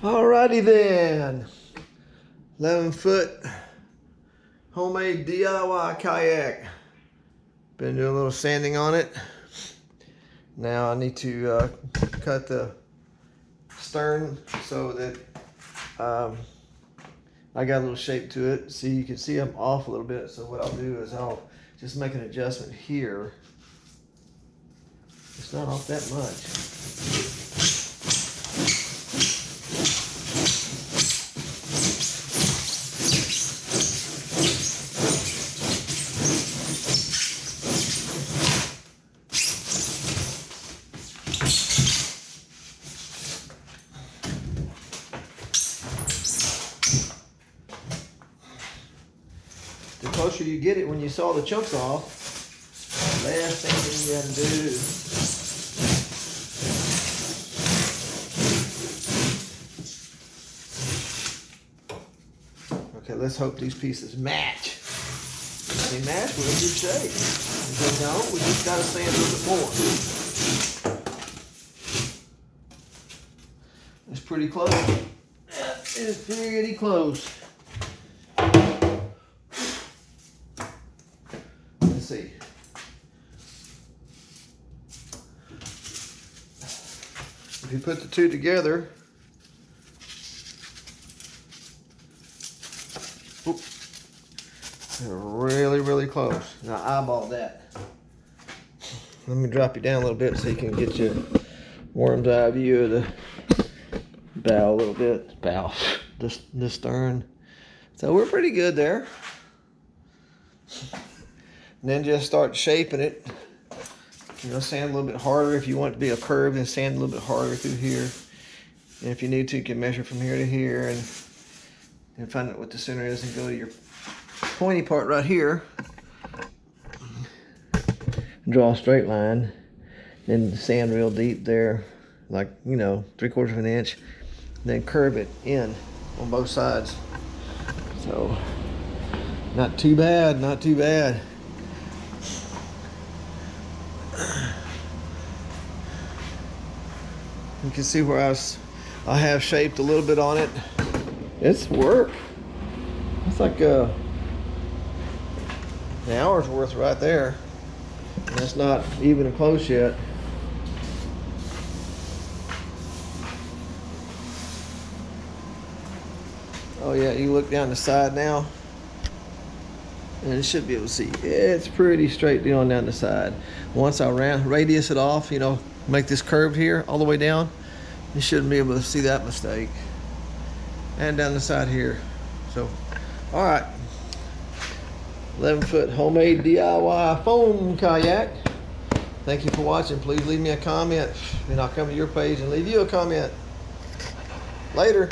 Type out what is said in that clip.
Alrighty then. 11-foot homemade DIY kayak. Been doing a little sanding on it. Now I need to cut the stern so that I got a little shape to it. See, you can see I'm off a little bit. So what I'll do is I'll just make an adjustment here. It's not off that much. The closer you get it when you saw the chunks off, the last thing you got to do. Okay, let's hope these pieces match. If they match, we're in good shape. If they don't, we just gotta sand a little bit more. It's pretty close. Yeah, it's pretty close. See. If you put the two together, they're really, really close. Now eyeball that. Let me drop you down a little bit so you can get your worm's eye view of the bow a little bit. Bow, the stern. So we're pretty good there. And then just start shaping it. You know, sand a little bit harder if you want it to be a curve, and sand a little bit harder through here. And if you need to, you can measure from here to here and find out what the center is and go to your pointy part right here. Draw a straight line. Then sand real deep there, like, you know, 3/4 of an inch. Then curve it in on both sides. So, not too bad, not too bad. You can see where I have shaped a little bit on it. It's work. It's like an hour's worth right there. And it's not even close yet. Oh yeah, you look down the side now, and you should be able to see. It's pretty straight down the side. Once I radius it off, you know, make this curve here all the way down, you shouldn't be able to see that mistake. And down the side here. So, all right. 11-foot homemade DIY foam kayak. Thank you for watching. Please leave me a comment, and I'll come to your page and leave you a comment. Later.